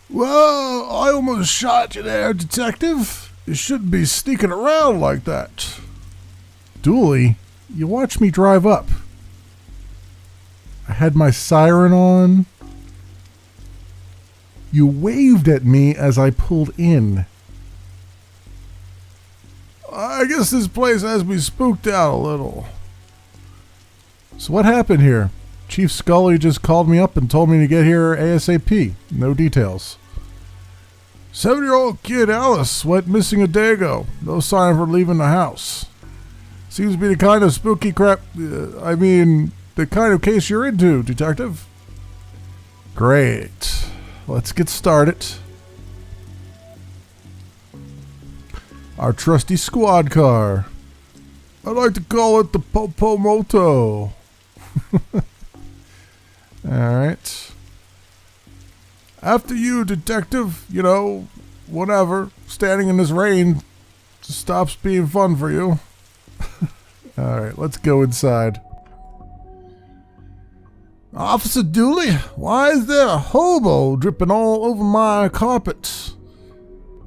Well, I almost shot you there, Detective. You shouldn't be sneaking around like that. Dooley, you watched me drive up. I had my siren on. You waved at me as I pulled in. I guess this place has me spooked out a little. So what happened here? Chief Scully just called me up and told me to get here ASAP. No details. 7-year-old kid Alice went missing a day ago. No sign of her leaving the house. Seems to be the kind of spooky crap, the kind of case you're into, Detective. Great. Let's get started. Our trusty squad car. I like to call it the Popo Moto. Alright. After you, Detective. You know, whatever. Standing in this rain just stops being fun for you. Alright, let's go inside. Officer Dooley, why is there a hobo dripping all over my carpet?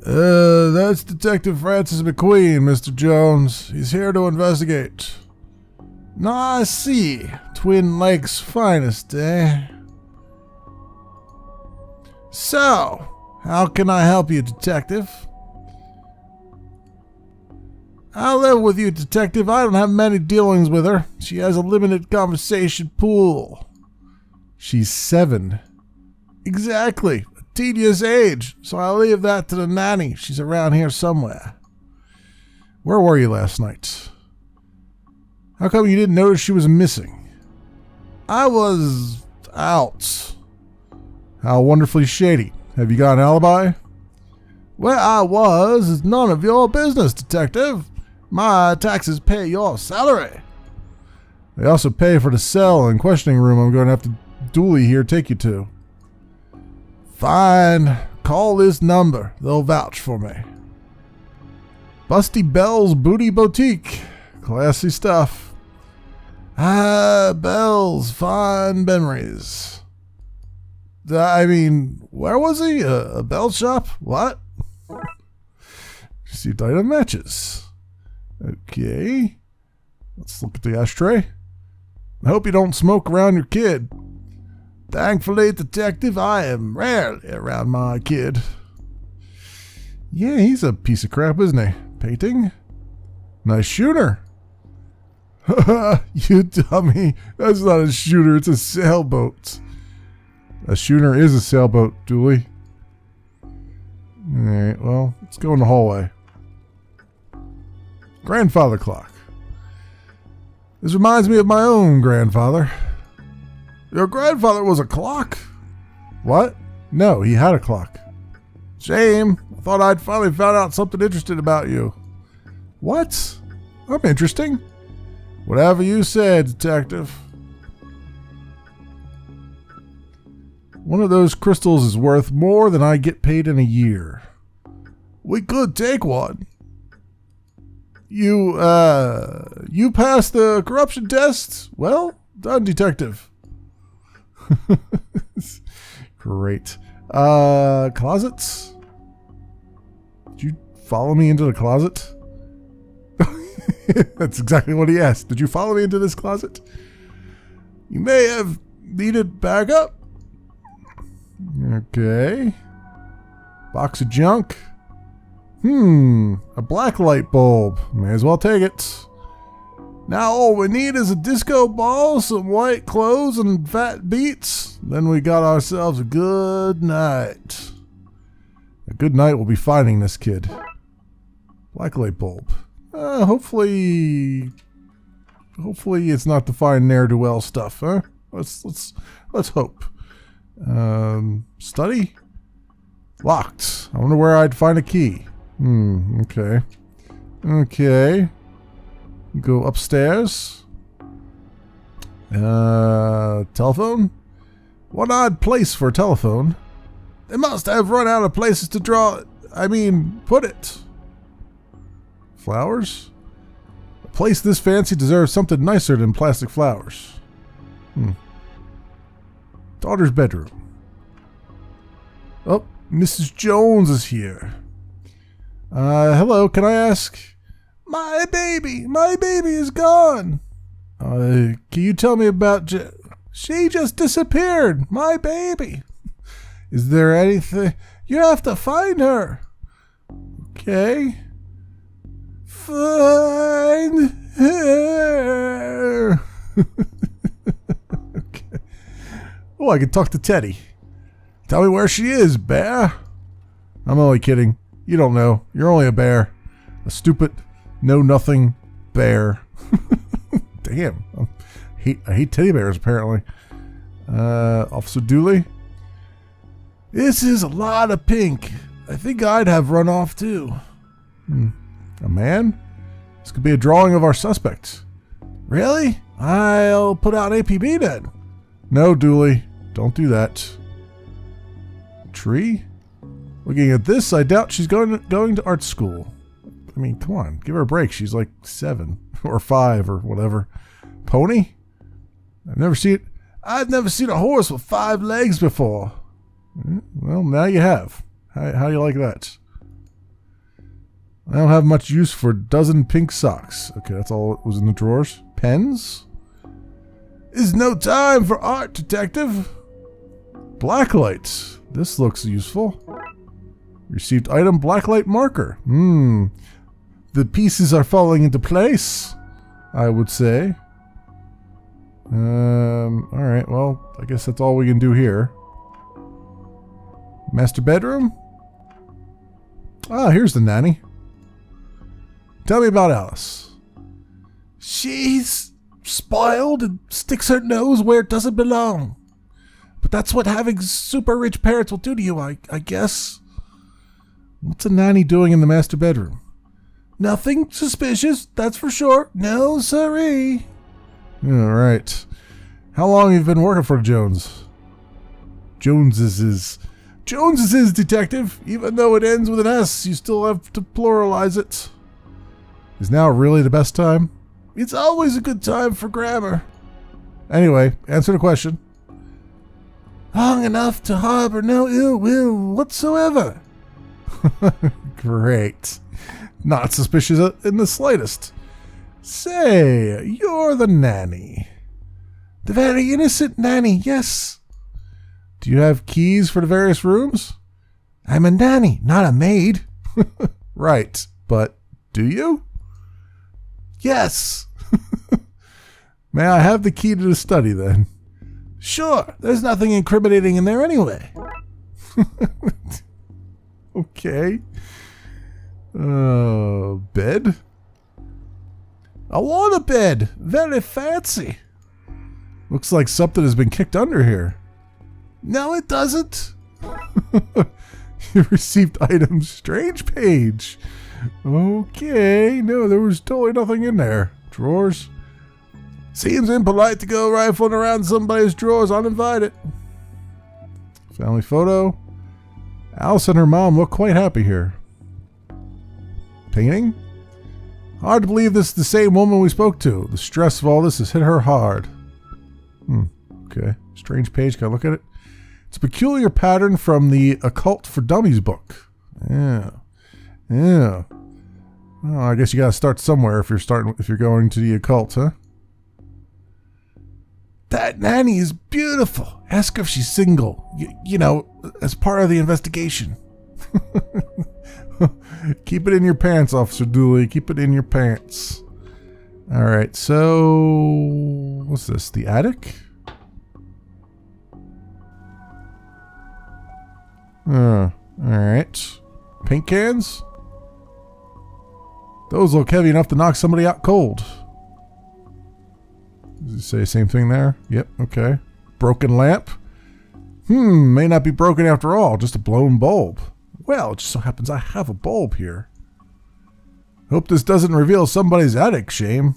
That's Detective Francis McQueen, Mr. Jones. He's here to investigate. I see. Twin Lakes finest, eh? So, how can I help you, Detective? I'll live with you, Detective. I don't have many dealings with her. She has a limited conversation pool. She's 7. Exactly. A tedious age. So I'll leave that to the nanny. She's around here somewhere. Where were you last night? How come you didn't notice she was missing? I was out. How wonderfully shady. Have you got an alibi? Where I was is none of your business, Detective. My taxes pay your salary. They also pay for the cell and questioning room I'm going to have to Dooley here take you to. Fine. Call this number. They'll vouch for me. Busty Bell's Booty Boutique. Classy stuff. Bell's fine memories. Where was he? A bell shop? What? See item matches. Okay. Let's look at the ashtray. I hope you don't smoke around your kid. Thankfully, Detective, I am rarely around my kid. Yeah, he's a piece of crap, isn't he? Painting? Nice shooter. You dummy. That's not a shooter, it's a sailboat. A shooter is a sailboat, Dooley. Alright, well, let's go in the hallway. Grandfather clock. This reminds me of my own grandfather. Your grandfather was a clock? What? No, he had a clock. Shame. I thought I'd finally found out something interesting about you. What? I'm interesting. Whatever you said, Detective. One of those crystals is worth more than I get paid in a year. We could take one. You passed the corruption test? Well done, Detective. Great. Closets? Did you follow me into the closet? That's exactly what he asked. Did you follow me into this closet? You may have needed backup. Okay. Box of junk. A black light bulb. May as well take it. Now all we need is a disco ball, some white clothes, and fat beats. Then we got ourselves a good night. A good night will be finding this kid. Black light bulb. Hopefully it's not to find ne'er-do-well stuff, huh? Let's hope. Study? Locked. I wonder where I'd find a key. Okay. Okay. Go upstairs. Telephone? What odd place for a telephone. They must have run out of places to put it. Flowers? A place this fancy deserves something nicer than plastic flowers. Daughter's bedroom. Oh, Mrs. Jones is here. Hello, can I ask? My baby is gone. Can you tell me about she just disappeared, my baby. Is there anything? You have to find her. Okay. Find her. Okay. Oh, I can talk to Teddy. Tell me where she is, bear. I'm only kidding. You don't know. You're only a bear. A stupid, know-nothing bear. Damn. I hate teddy bears, apparently. Officer Dooley? This is a lot of pink. I think I'd have run off, too. A man? This could be a drawing of our suspect. Really? I'll put out APB then. No, Dooley. Don't do that. Tree? Looking at this, I doubt she's going to art school. I mean, come on. Give her a break. She's like 7 or 5 or whatever. Pony? I've never seen a horse with 5 legs before. Well, now you have. How do you like that? I don't have much use for a dozen pink socks. Okay, that's all that was in the drawers. Pens? Is no time for art, detective. Blacklight. This looks useful. Received item blacklight marker. The pieces are falling into place, I would say. Alright, well, I guess that's all we can do here. Master bedroom? Ah, here's the nanny. Tell me about Alice. She's spoiled and sticks her nose where it doesn't belong. But that's what having super rich parents will do to you, I guess. What's a nanny doing in the master bedroom? Nothing suspicious, that's for sure. No, siree. All right. How long have you been working for Jones? Jones is his detective. Even though it ends with an S, you still have to pluralize it. Is now really the best time? It's always a good time for grammar. Anyway, answer the question. Long enough to harbor no ill will whatsoever. Great. Not suspicious in the slightest. Say, you're the nanny. The very innocent nanny, yes. Do you have keys for the various rooms? I'm a nanny, not a maid. Right, but do you? Yes. May I have the key to the study then? Sure, there's nothing incriminating in there anyway. Okay. Bed? I want a bed. Very fancy. Looks like something has been kicked under here. No, it doesn't. You received items. Strange page. Okay. No, there was totally nothing in there. Drawers. Seems impolite to go rifling around somebody's drawers uninvited. Family photo. Alice and her mom look quite happy here. Painting? Hard to believe this is the same woman we spoke to. The stress of all this has hit her hard. Okay. Strange page. Can I look at it? It's a peculiar pattern from the Occult for Dummies book. Yeah. Well, I guess you gotta start somewhere if you're going to the occult, huh? That nanny is beautiful. Ask her if she's single. You know, as part of the investigation. Keep it in your pants, Officer Dooley. Keep it in your pants. Alright, so... what's this? The attic? Alright. Paint cans? Those look heavy enough to knock somebody out cold. Does it say the same thing there? Yep, okay. Broken lamp? May not be broken after all, just a blown bulb. Well, it just so happens I have a bulb here. Hope this doesn't reveal somebody's attic, shame.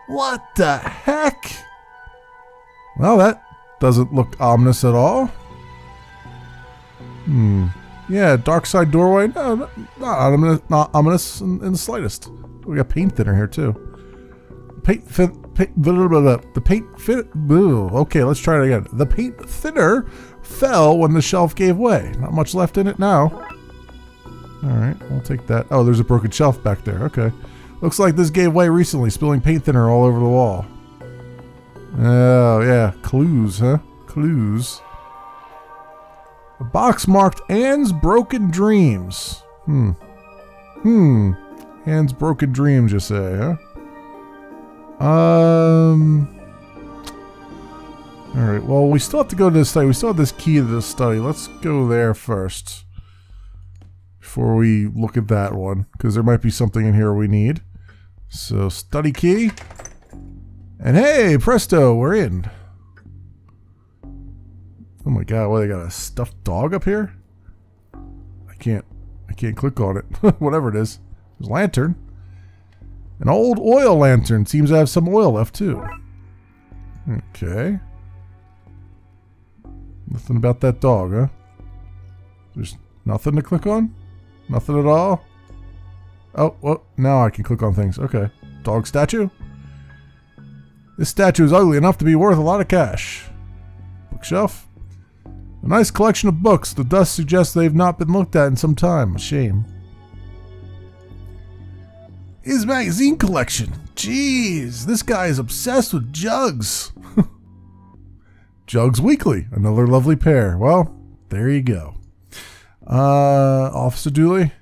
What the heck? Well, that doesn't look ominous at all. Yeah, Darkside doorway. No, not ominous in the slightest. We got paint thinner here too. The paint okay, let's try it again. The paint thinner fell when the shelf gave way. Not much left in it now. Alright, I'll take that. Oh, there's a broken shelf back there. Okay. Looks like this gave way recently, spilling paint thinner all over the wall. Oh, yeah. Clues, huh? Clues. A box marked Anne's Broken Dreams. Anne's Broken Dreams, you say, huh? Alright, well, we still have to go to this study. We still have this key to this study. Let's go there first. Before we look at that one. Because there might be something in here we need. So, study key. And hey, presto, we're in. Oh my god, what, they got a stuffed dog up here? I can't click on it. Whatever it is. There's a lantern. An old oil lantern. Seems to have some oil left too. Okay. Nothing about that dog, huh? There's nothing to click on? Nothing at all? Oh, well, now I can click on things. Okay. Dog statue? This statue is ugly enough to be worth a lot of cash. Bookshelf? A nice collection of books. The dust suggests they've not been looked at in some time. A shame. His magazine collection. Jeez, this guy is obsessed with Jugs. Jugs Weekly. Another lovely pair. Well, there you go. Officer Dooley?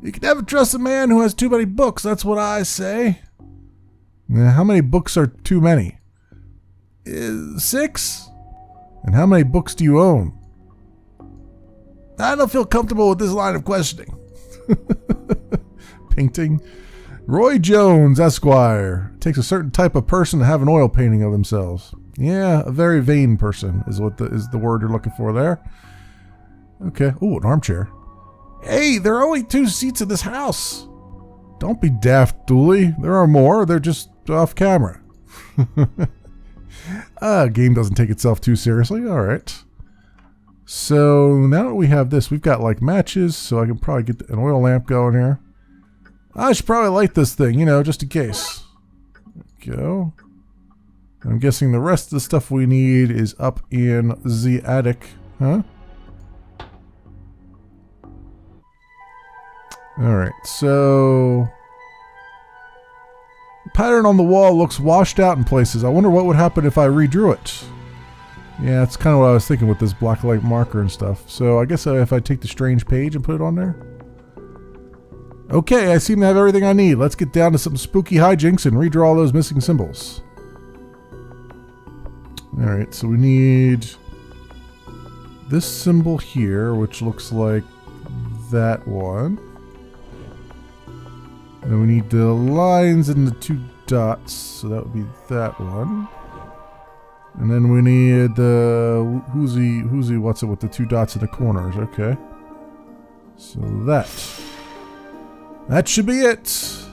You can never trust a man who has too many books. That's what I say. Now, how many books are too many? 6? And how many books do you own? I don't feel comfortable with this line of questioning. Painting. Roy Jones, Esquire. It takes a certain type of person to have an oil painting of themselves. Yeah, a very vain person is what is the word you're looking for there. Okay. Ooh, an armchair. Hey, there are only 2 seats in this house. Don't be daft, Dooley. There are more. They're just off camera. Game doesn't take itself too seriously. All right. So now that we have this, we've got like matches, so I can probably get an oil lamp going here. I should probably light this thing, you know, just in case. There we go. I'm guessing the rest of the stuff we need is up in the attic, huh? Alright, so... the pattern on the wall looks washed out in places. I wonder what would happen if I redrew it. Yeah, that's kind of what I was thinking with this black light marker and stuff. So I guess if I take the strange page and put it on there. Okay, I seem to have everything I need. Let's get down to some spooky hijinks and redraw all those missing symbols. Alright, so we need this symbol here, which looks like that one. Then we need the lines and the 2 dots, so that would be that one. And then we need the who's what's it with the 2 dots in the corners, okay. So that should be it.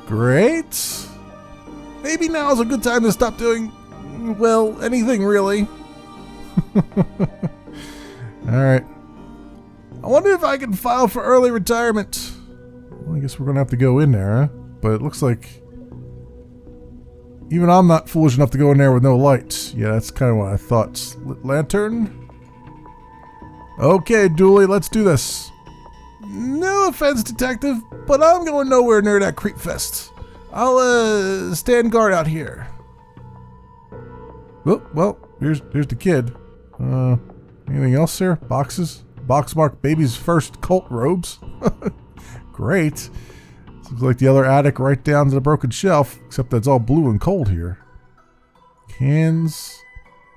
Great. Maybe now's a good time to stop doing, well, anything really. Alright. I wonder if I can file for early retirement. Well, I guess we're gonna have to go in there, huh? But it looks like even I'm not foolish enough to go in there with no light. Yeah, that's kind of what I thought. Lantern? Okay, Dooley, let's do this. No offense, detective, but I'm going nowhere near that creep fest. I'll, stand guard out here. Well, here's the kid. Anything else here? Boxes? Box marked baby's first cult robes. Great. Looks like the other attic right down to the broken shelf, except that it's all blue and cold here. Cans.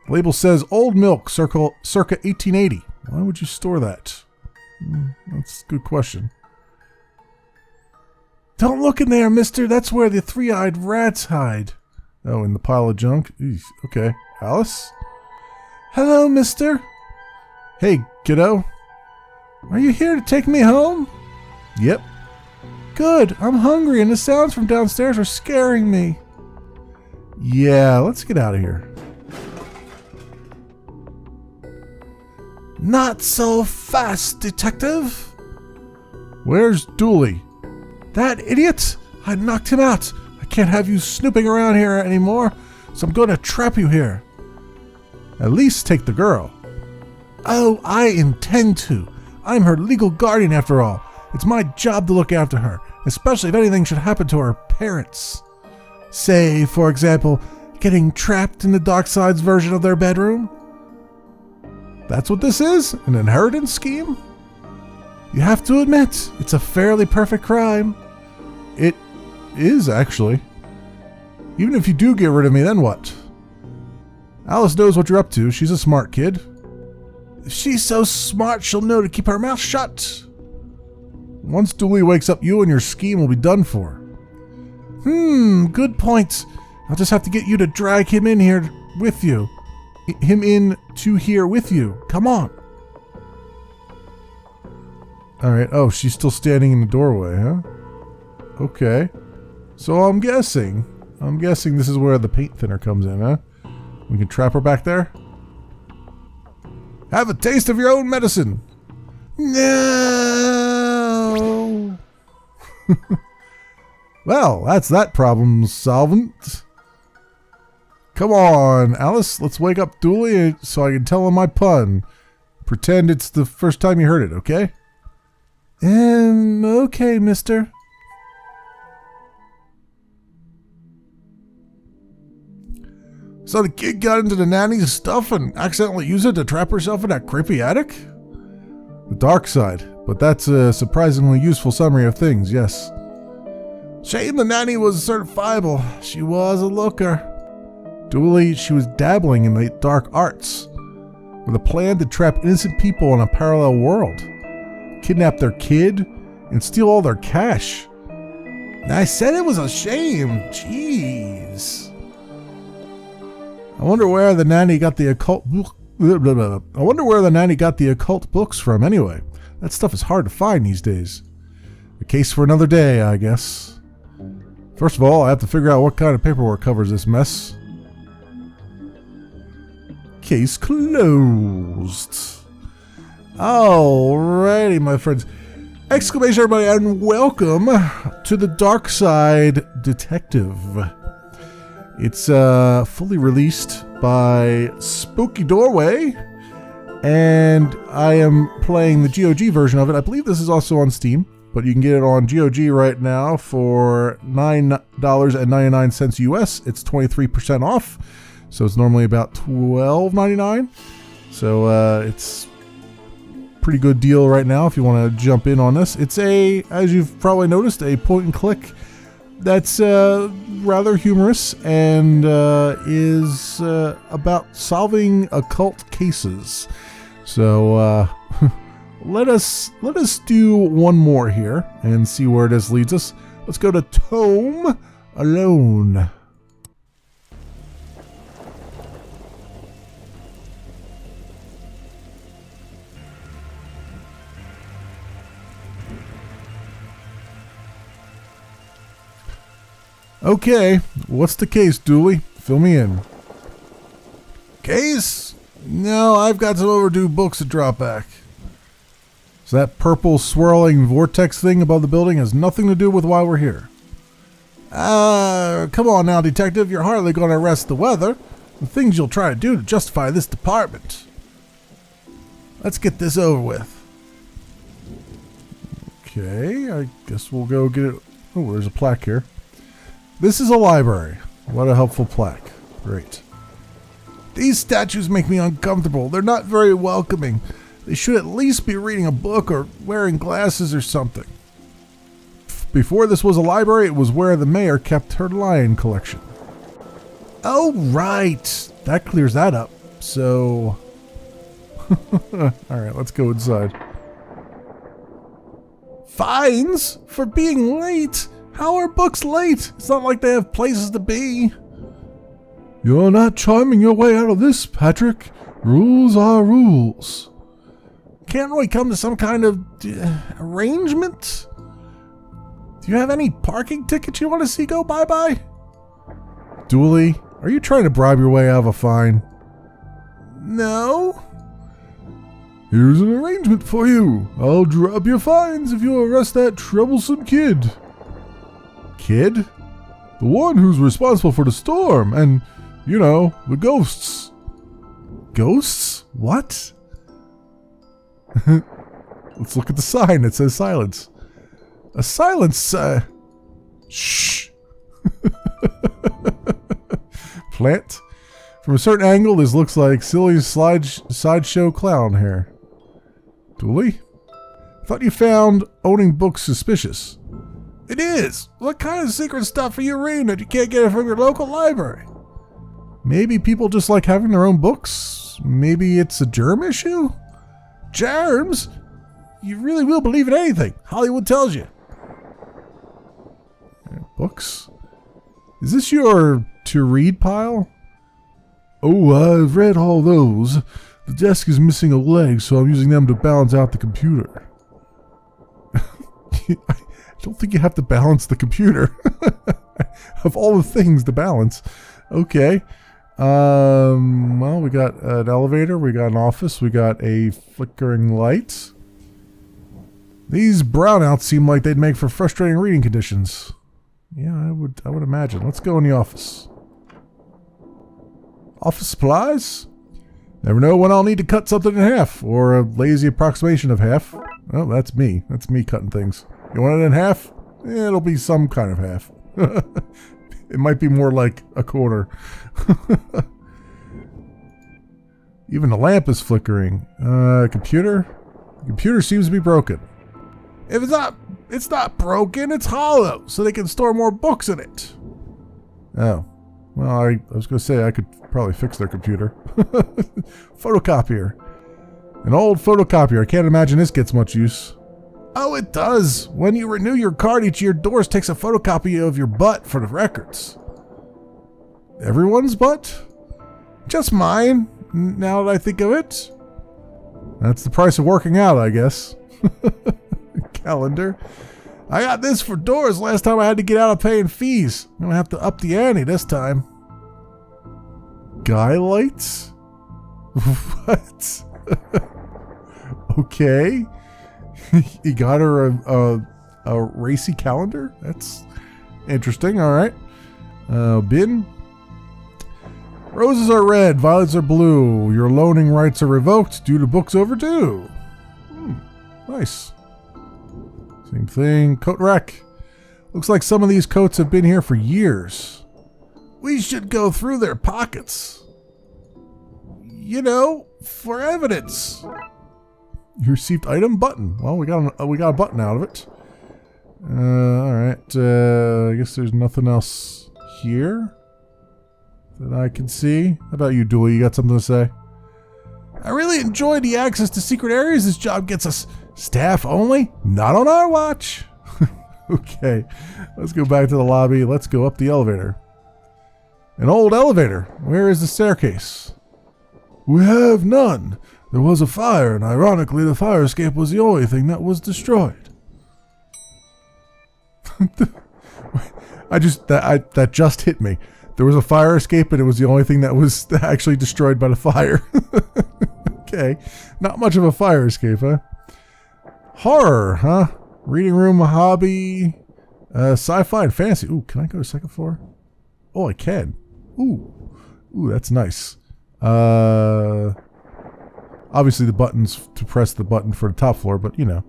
Label says old milk, circa 1880. Why would you store that? That's a good question. Don't look in there, mister. That's where the 3-eyed rats hide. Oh, in the pile of junk? Eesh. Okay. Alice? Hello, mister. Hey, kiddo. Are you here to take me home? Yep. Good. I'm hungry and the sounds from downstairs are scaring me. Yeah, let's get out of here. Not so fast, detective. Where's Dooley? That idiot! I knocked him out. I can't have you snooping around here anymore, so I'm going to trap you here. At least take the girl. Oh, I intend to. I'm her legal guardian after all. It's my job to look after her, especially if anything should happen to her parents. Say, for example, getting trapped in the Darkside's version of their bedroom. That's what this is? An inheritance scheme? You have to admit, it's a fairly perfect crime. It is, actually. Even if you do get rid of me, then what? Alice knows what you're up to. She's a smart kid. If she's so smart, she'll know to keep her mouth shut. Once Dooley wakes up, you and your scheme will be done for. Good point. I'll just have to get you to drag him in here with you. Him in to here with you. Come on. Alright, oh, she's still standing in the doorway, huh? Okay. So I'm guessing this is where the paint thinner comes in, huh? We can trap her back there? Have a taste of your own medicine. No. Well, that's that problem solvent. Come on, Alice, let's wake up Dooley so I can tell him my pun. Pretend it's the first time you heard it, okay? Okay, mister. So the kid got into the nanny's stuff and accidentally used it to trap herself in that creepy attic? The Darkside, but that's a surprisingly useful summary of things, yes. Shame the nanny was certifiable. She was a looker. Dooley, she was dabbling in the dark arts with a plan to trap innocent people in a parallel world, kidnap their kid, and steal all their cash. I said it was a shame. Jeez. I wonder where the nanny got the occult books from anyway. That stuff is hard to find these days. A case for another day, I guess. First of all, I have to figure out what kind of paperwork covers this mess. Case closed. Alrighty, my friends. Exclamation, everybody, and welcome to the Darkside Detective. It's fully released by Spooky Doorway, and I am playing the GOG version of it. I believe this is also on Steam, but you can get it on GOG right now for $9.99 US. It's 23% off, so it's normally about $12.99. So it's pretty good deal right now if you want to jump in on this. It's as you've probably noticed, a point and click that's rather humorous and is about solving occult cases. So let us do one more here and see where this leads us. Let's go to Tome Alone. Okay, what's the case, Dooley? Fill me in. Case? No, I've got some overdue books to drop back. So that purple swirling vortex thing above the building has nothing to do with why we're here. Come on now, detective. You're hardly going to arrest the weather. The things you'll try to do to justify this department. Let's get this over with. Okay, I guess we'll go get it. Oh, there's a plaque here. This is a library. What a helpful plaque. Great. These statues make me uncomfortable. They're not very welcoming. They should at least be reading a book or wearing glasses or something. Before this was a library, it was where the mayor kept her lion collection. Oh, right. That clears that up. So... Alright, let's go inside. Fines? For being late? How are books late? It's not like they have places to be. You're not charming your way out of this, Patrick. Rules are rules. Can't we come to some kind of arrangement? Do you have any parking tickets you want to see go bye-bye? Dooley, are you trying to bribe your way out of a fine? No. Here's an arrangement for you. I'll drop your fines if you arrest that troublesome kid. Kid? The one who's responsible for the storm and, you know, the ghosts. Ghosts? What? Let's look at the sign. It says silence. A silence, shh. Plant. From a certain angle, this looks like Silly's sideshow clown hair. Dooley? Thought you found owning books suspicious. It is. What kind of secret stuff are you reading that you can't get it from your local library? Maybe people just like having their own books? Maybe it's a germ issue? Germs? You really will believe in anything Hollywood tells you. Books? Is this your to-read pile? Oh, I've read all those. The desk is missing a leg, so I'm using them to balance out the computer. I don't think you have to balance the computer. Of all the things to balance. Okay. Well, we got an elevator, we got an office, we got a flickering light. These brownouts seem like they'd make for frustrating reading conditions. Yeah, I would imagine. Let's go in the office. Office supplies? Never know when I'll need to cut something in half, or a lazy approximation of half. Oh, that's me. That's me cutting things. You want it in half? Yeah, it'll be some kind of half. It might be more like a quarter. Even the lamp is flickering. Computer? The computer seems to be broken. If it's not broken, it's hollow, so they can store more books in it. Oh. Well, I was going to say I could probably fix their computer. Photocopier. An old photocopier. I can't imagine this gets much use. Oh, it does. When you renew your card each year, Doors takes a photocopy of your butt for the records. Everyone's butt? Just mine, now that I think of it. That's the price of working out, I guess. Calendar. I got this for Doors last time I had to get out of paying fees. I'm gonna have to up the ante this time. Guy lights? What? Okay. You got her a racy calendar? That's interesting. All right. Bin. Roses are red, violets are blue. Your loaning rights are revoked due to books overdue. Nice. Same thing. Coat rack. Looks like some of these coats have been here for years. We should go through their pockets. You know, for evidence. You received item button. Well, we got a button out of it. All right. I guess there's nothing else here that I can see. How about you, Dooley? You got something to say? I really enjoyed the access to secret areas this job gets us. Staff only? Not on our watch. Okay. Let's go back to the lobby. Let's go up the elevator. An old elevator. Where is the staircase? We have none. There was a fire, and ironically, the fire escape was the only thing that was destroyed. That just hit me. There was a fire escape, and it was the only thing that was actually destroyed by the fire. Okay, not much of a fire escape, huh? Horror, huh? Reading room, hobby, sci-fi and fantasy. Ooh, can I go to second floor? Oh, I can. Ooh, that's nice. Obviously the button's to press the button for the top floor, but you know.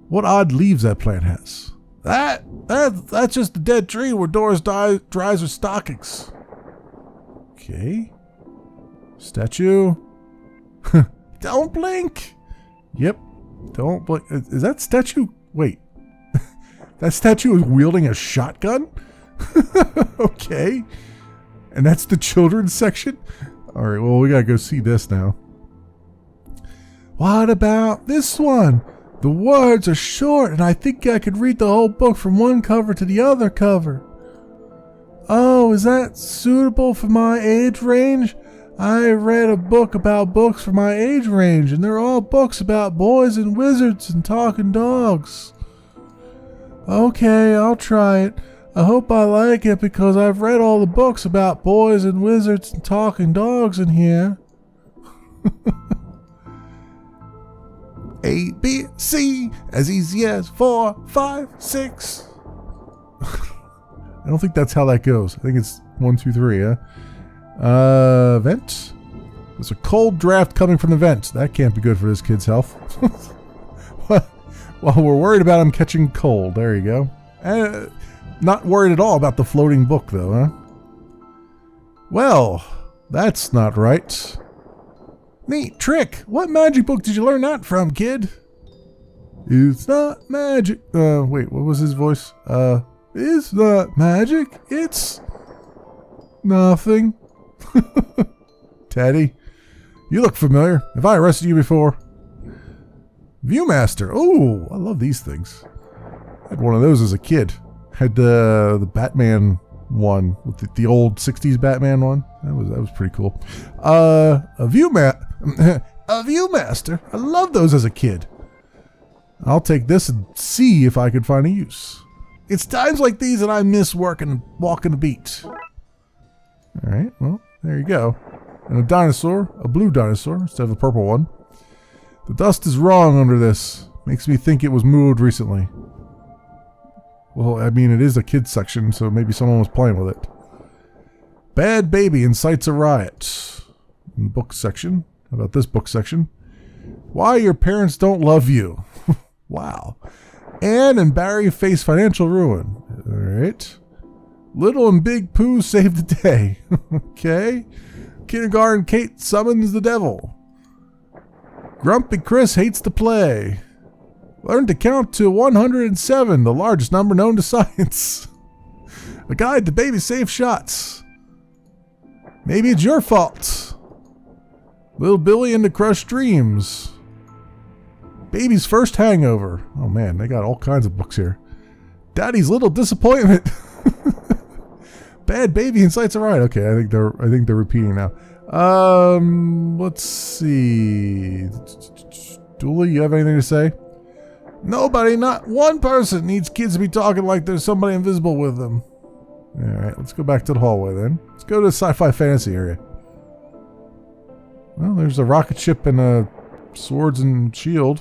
What odd leaves that plant has. That's just a dead tree where Doors dries her stockings. Okay. Statue. Don't blink. Yep. Don't blink. Is that statue? Wait. That statue is wielding a shotgun? Okay. And that's the children's section? Alright, well, we gotta go see this now. What about this one? The words are short, and I think I could read the whole book from one cover to the other cover. Oh, is that suitable for my age range? I read a book about books for my age range, and they're all books about boys and wizards and talking dogs. Okay, I'll try it. I hope I like it because I've read all the books about boys and wizards and talking dogs in here. A, B, C, as easy as 4, 5, 6. I don't think that's how that goes. I think it's 1, 2, 3, huh? Vent. There's a cold draft coming from the vent. That can't be good for this kid's health. Well, we're worried about him catching cold. There you go. Not worried at all about the floating book, though, huh? Well, that's not right. Neat trick. What magic book did you learn that from, kid? It's not magic. Wait, what was his voice? It's not magic. It's nothing. Teddy, you look familiar. Have I arrested you before? Viewmaster. Oh, I love these things. I had one of those as a kid. Had the Batman one with the old 60s Batman one. That was pretty cool. A Viewmaster. I love those as a kid. I'll take this and see if I can find a use. It's times like these that I miss working and walking the beat. Alright, well, there you go. And a dinosaur, a blue dinosaur instead of a purple one. The dust is wrong under this. Makes me think it was moved recently. Well, I mean, it is a kids section, so maybe someone was playing with it. Bad baby incites a riot. In the book section. How about this book section? Why your parents don't love you. Wow. Anne and Barry face financial ruin. Alright. Little and Big Pooh save the day. Okay. Kindergarten Kate summons the devil. Grumpy Chris hates to play. Learn to count to 107, the largest number known to science. A guide to baby safe shots. Maybe it's your fault. Little Billy into crushed dreams. Baby's first hangover. Oh man, they got all kinds of books here. Daddy's little disappointment. Bad baby incites a riot. Okay, I think they're repeating now. Let's see. Dooley, you have anything to say? Nobody, not one person needs kids to be talking like there's somebody invisible with them. Alright, let's go back to the hallway then. Let's go to the sci-fi fantasy area. Well, there's a rocket ship and a swords and shield.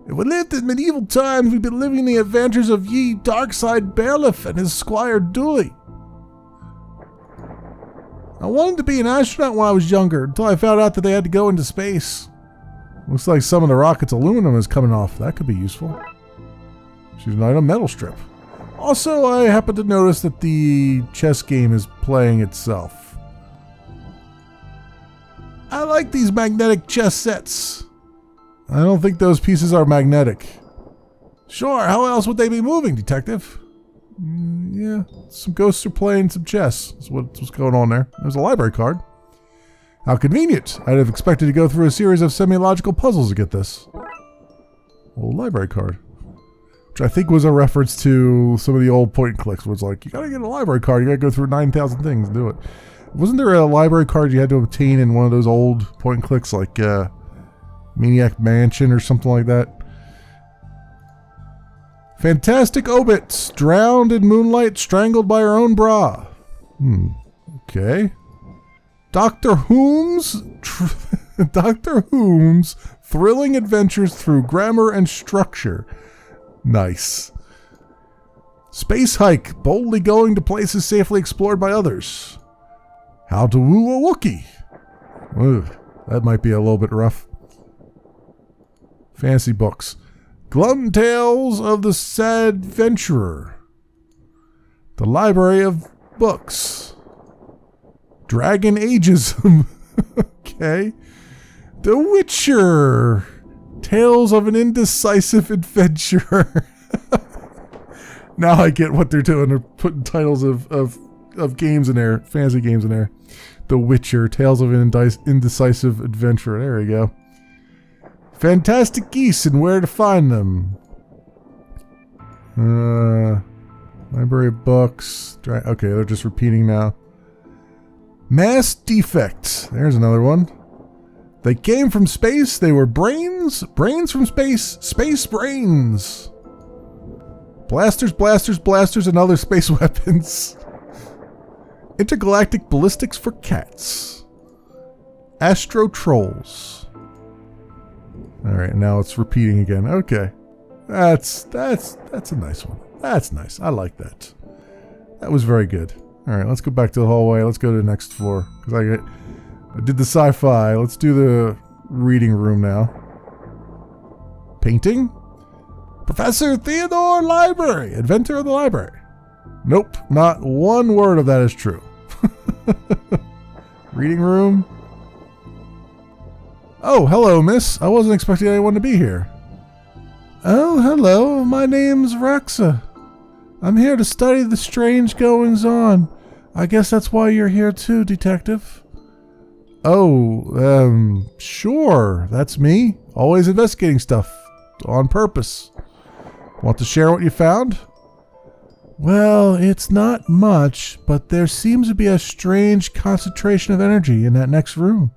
If we lived in medieval times, we'd be living the adventures of ye Darkside Bailiff and his squire Dooley. I wanted to be an astronaut when I was younger, until I found out that they had to go into space. Looks like some of the rocket's aluminum is coming off. That could be useful. She's an item metal strip. Also, I happen to notice that the chess game is playing itself. I like these magnetic chess sets. I don't think those pieces are magnetic. Sure, how else would they be moving, detective? Yeah, some ghosts are playing some chess. That's what's going on there. There's a library card. How convenient. I'd have expected to go through a series of semi-logical puzzles to get this. Well, library card. Which I think was a reference to some of the old point and clicks where it's like, you gotta get a library card, you gotta go through 9,000 things and do it. Wasn't there a library card you had to obtain in one of those old point and clicks like Maniac Mansion or something like that? Fantastic Obits, drowned in moonlight, strangled by her own bra. Okay. Dr. Whom's thrilling adventures through grammar and structure. Nice. Space hike, boldly going to places safely explored by others. How to woo a Wookiee. Ugh, that might be a little bit rough. Fantasy books. Glum Tales of the Sad Venturer. The Library of Books. Dragon Ageism. Okay. The Witcher. Tales of an Indecisive Adventurer. Now I get what they're doing. They're putting titles of games in there. Fantasy games in there. The Witcher. Tales of an Indecisive Adventurer. There we go. Fantastic Geese and Where to Find Them. Library of Books. Okay, they're just repeating now. Mass Defect. There's another one. They came from space. They were brains. Brains from space. Space brains. Blasters, blasters, blasters, and other space weapons. Intergalactic ballistics for cats. Astro Trolls. Alright, now it's repeating again. Okay. That's a nice one. That's nice. I like that. That was very good. Alright, let's go back to the hallway. Let's go to the next floor. Because I did the sci-fi. Let's do the reading room now. Painting? Professor Theodore Library, inventor of the library. Nope, not one word of that is true. Reading room. Oh, hello, miss. I wasn't expecting anyone to be here. Oh, hello. My name's Rexa. I'm here to study the strange goings-on. I guess that's why you're here too, detective. Oh, sure. That's me. Always investigating stuff. On purpose. Want to share what you found? Well, it's not much, but there seems to be a strange concentration of energy in that next room.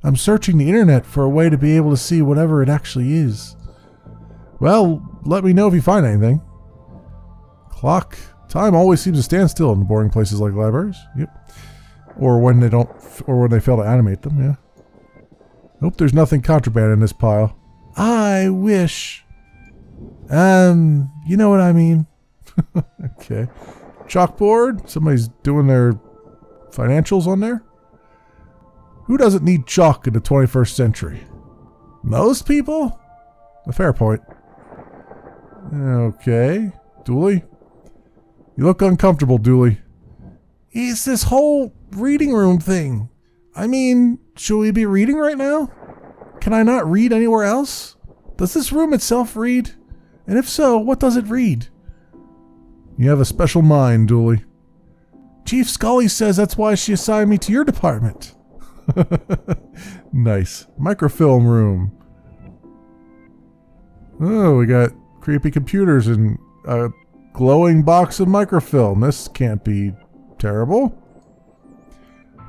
I'm searching the internet for a way to be able to see whatever it actually is. Well, let me know if you find anything. Clock. Time always seems to stand still in boring places like libraries. Yep. Or when they fail to animate them, yeah. Nope, there's nothing contraband in this pile. I wish. You know what I mean. Okay. Chalkboard. Somebody's doing their financials on there. Who doesn't need chalk in the 21st century? Most people? A fair point. Okay. Dooley? You look uncomfortable, Dooley. It's this whole reading room thing. I mean, should we be reading right now? Can I not read anywhere else? Does this room itself read? And if so, what does it read? You have a special mind, Dooley. Chief Scully says that's why she assigned me to your department. Nice. Microfilm room. Oh, we got creepy computers and a glowing box of microfilm. This can't be terrible.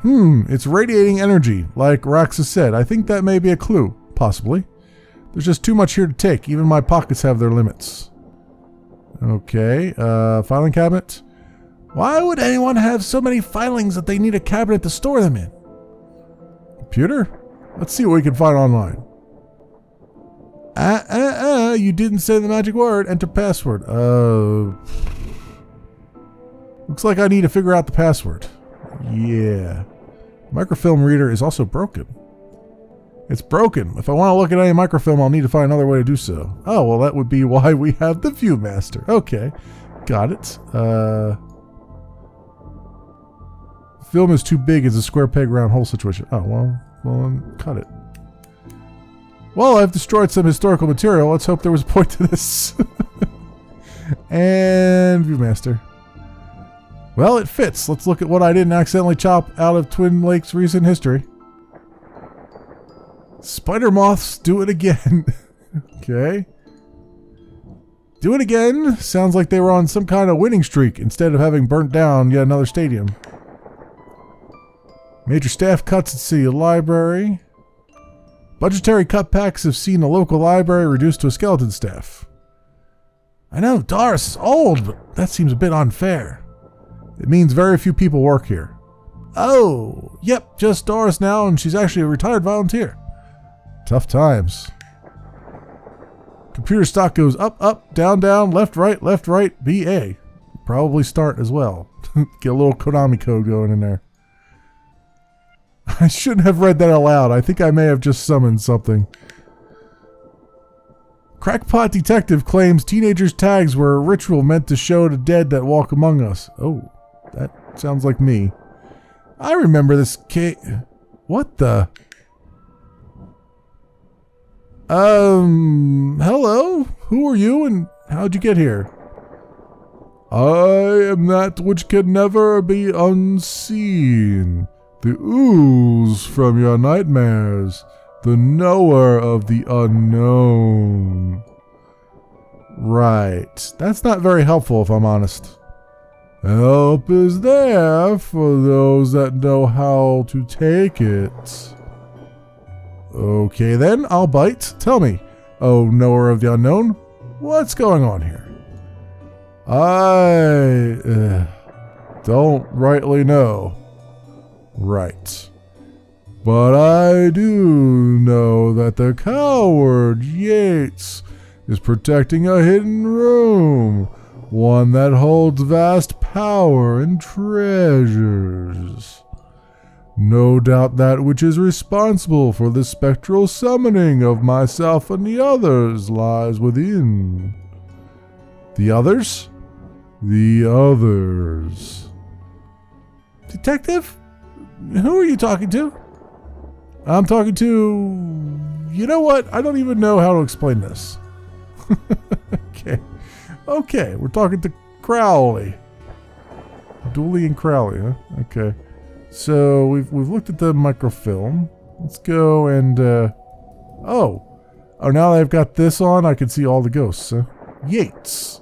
It's radiating energy, like Raxa said. I think that may be a clue, possibly. There's just too much here to take. Even my pockets have their limits. Okay, filing cabinet. Why would anyone have so many filings that they need a cabinet to store them in? Computer? Let's see what we can find online. You didn't say the magic word. Enter password. Looks like I need to figure out the password. Yeah. Microfilm reader is also broken. It's broken. If I want to look at any microfilm, I'll need to find another way to do so. Oh, well, that would be why we have the Viewmaster. Okay. Got it. Film is too big as a square peg round hole situation. Oh, well, then cut it. Well, I've destroyed some historical material. Let's hope there was a point to this. And Viewmaster. Well, it fits. Let's look at what I didn't accidentally chop out of Twin Lakes' recent history. Spider moths do it again. Okay. Do it again. Sounds like they were on some kind of winning streak instead of having burnt down yet another stadium. Major staff cuts at City Library. Budgetary cutbacks have seen the local library reduced to a skeleton staff. I know Doris is old, but that seems a bit unfair. It means very few people work here. Oh, yep, just Doris now, and she's actually a retired volunteer. Tough times. Computer stock goes up, up, down, down, left, right, BA. Probably start as well. Get a little Konami code going in there. I shouldn't have read that aloud. I think I may have just summoned something. Crackpot detective claims teenagers' tags were a ritual meant to show the dead that walk among us. Oh, that sounds like me. I remember this case. What the? Hello? Who are you and how'd you get here? I am that which can never be unseen. The ooze from your nightmares. The knower of the unknown. Right. That's not very helpful if I'm honest. Help is there for those that know how to take it. Okay then, I'll bite. Tell me, oh knower of the unknown, what's going on here? I don't rightly know. Right. But I do know that the coward Yates is protecting a hidden room, one that holds vast power and treasures. No doubt that which is responsible for the spectral summoning of myself and the others lies within. The others? The others. Detective? Who are you talking to? I'm talking to... You know what? I don't even know how to explain this. Okay, we're talking to Crowley. Dooley and Crowley, huh? Okay. So we've looked at the microfilm. Let's go and oh, now that I've got this on, I can see all the ghosts. Huh? Yates.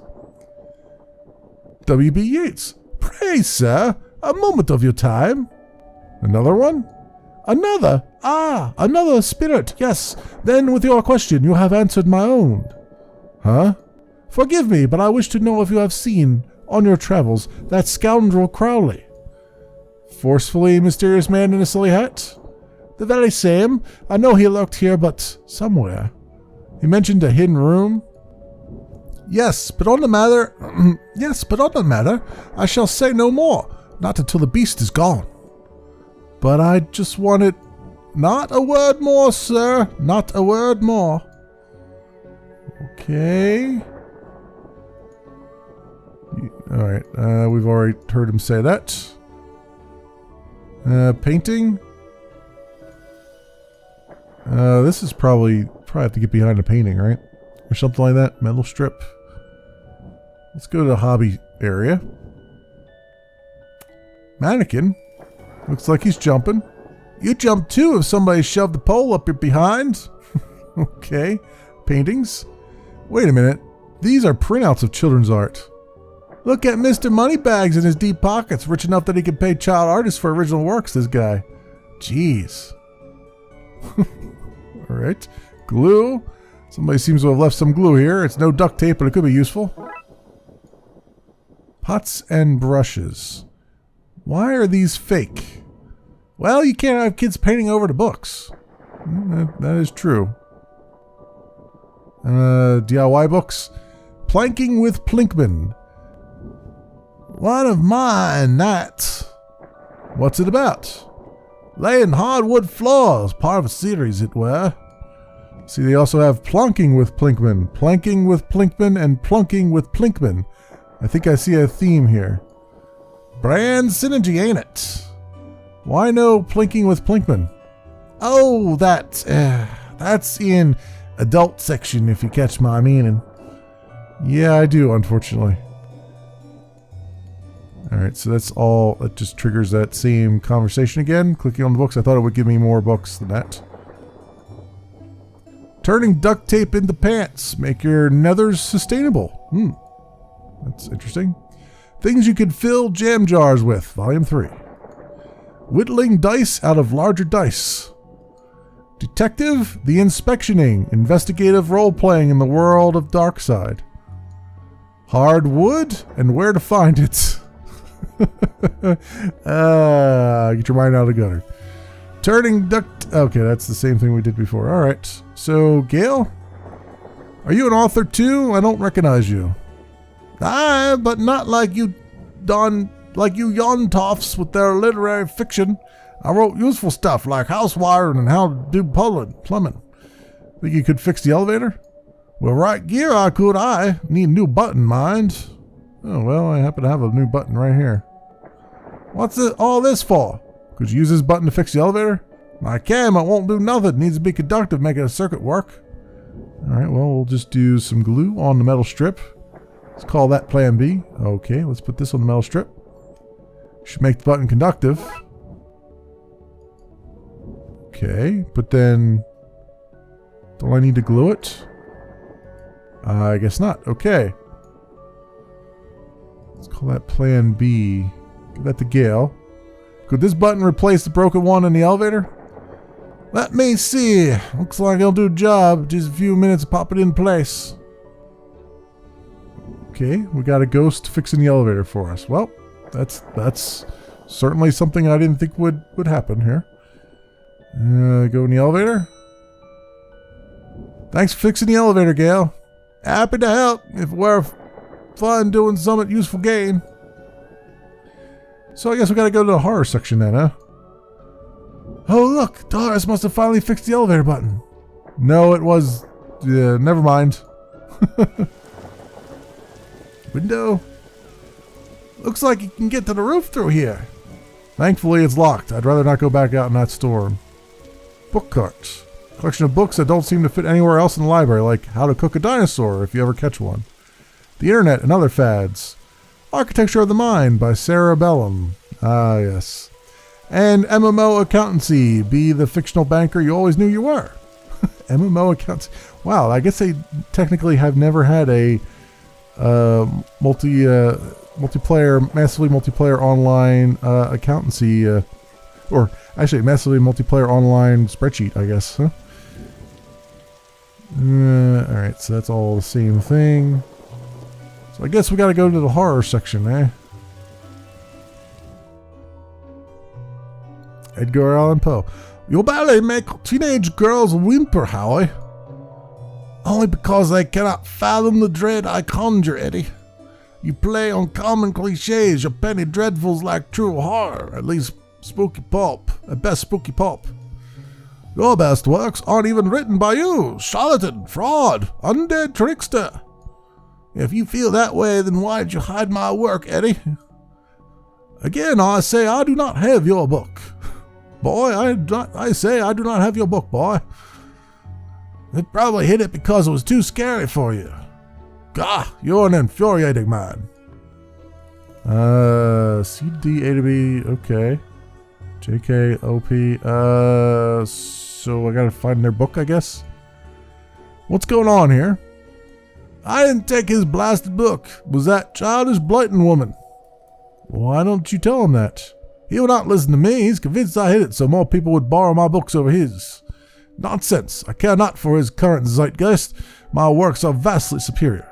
W.B. Yeats. Pray, sir, a moment of your time. Another one? Another? Ah, another spirit. Yes. Then with your question, you have answered my own. Huh? Forgive me, but I wish to know if you have seen, on your travels, that scoundrel Crowley. Forcefully mysterious man in a silly hat? The very same. I know he lurked here, but somewhere. He mentioned a hidden room. Yes, but on the matter, I shall say no more. Not until the beast is gone. But I just wanted... Not a word more, sir. Not a word more. Okay. Alright, we've already heard him say that. Painting. This is probably have to get behind a painting, right? Or something like that. Metal strip. Let's go to the hobby area. Mannequin. Looks like he's jumping. You jump too if somebody shoved the pole up your behind. Okay. Paintings. Wait a minute. These are printouts of children's art. Look at Mr. Moneybags in his deep pockets. Rich enough that he can pay child artists for original works, this guy. Jeez. Alright. Glue. Somebody seems to have left some glue here. It's no duct tape, but it could be useful. Pots and brushes. Why are these fake? Well, you can't have kids painting over the books. That is true. DIY books. Planking with Plinkman. One of mine, that. What's it about? Laying hardwood floors, part of a series it were. See, they also have plunking with Plinkman, planking with Plinkman, and plunking with Plinkman. I think I see a theme here. Brand synergy, ain't it? Why no plinking with Plinkman? Oh, that's in adult section, if you catch my meaning. Yeah, I do, unfortunately. Alright, so that's all. That just triggers that same conversation again. Clicking on the books, I thought it would give me more books than that. Turning duct tape into pants. Make your nethers sustainable. That's interesting. Things you could fill jam jars with. Volume 3. Whittling dice out of larger dice. Detective, the inspectioning. Investigative role-playing in the world of Darkside. Hard wood and where to find it. Get your mind out of the gutter. Turning duct... Okay, that's the same thing we did before. Alright. So, Gail? Are you an author too? I don't recognize you. Aye, but not like you Yontoffs with their literary fiction. I wrote useful stuff like house wiring and how to do plumbing. Think you could fix the elevator? Well, right gear I could. I need a new button, mind. Oh, well, I happen to have a new button right here. What's all this for? Could you use this button to fix the elevator? I can, but it won't do nothing. It needs to be conductive, making a circuit work. Alright, well, we'll just do some glue on the metal strip. Let's call that plan B. Okay, let's put this on the metal strip. Should make the button conductive. Okay, but then... Don't I need to glue it? I guess not. Okay. Let's call that plan B. Give that to Gail. Could this button replace the broken one in the elevator? Let me see. Looks like it'll do a job. Just a few minutes to pop it in place. Okay, we got a ghost fixing the elevator for us. Well, that's certainly something I didn't think would happen here. Go in the elevator. Thanks for fixing the elevator, Gail. Happy to help if it were fun doing some useful gain. So I guess we gotta go to the horror section then, huh? Oh, look, Doris must have finally fixed the elevator button. No, it was... never mind. Window. Looks like you can get to the roof through here. Thankfully, it's locked. I'd rather not go back out in that storm. Book carts. Collection of books that don't seem to fit anywhere else in the library, like How to Cook a Dinosaur, if you ever catch one. The Internet and Other Fads. Architecture of the Mind by Sarah Bellum. Ah, yes. And MMO Accountancy. Be the fictional banker you always knew you were. MMO Accountancy. Wow, I guess they technically have never had a massively multiplayer online accountancy, or actually massively multiplayer online spreadsheet, I guess, huh? Alright, so that's all the same thing. So I guess we gotta go to the horror section, eh? Edgar Allan Poe. You barely make teenage girls whimper, Howie. Only because they cannot fathom the dread I conjure, Eddie. You play on common cliches, your penny dreadfuls like true horror, at least spooky pulp, at best spooky pulp. Your best works aren't even written by you, charlatan, fraud, undead trickster. If you feel that way, then why'd you hide my work, Eddie? Again, I say I do not have your book. Boy, I say I do not have your book, boy. It probably hid it because it was too scary for you. Gah, you're an infuriating man. C, D, A to B, okay. J, K, O, P, so I gotta find their book, I guess? What's going on here? I didn't take his blasted book. It was that childish blighting woman. Why don't you tell him that? He will not listen to me. He's convinced I hid it so more people would borrow my books over his. Nonsense. I care not for his current zeitgeist. My works are vastly superior.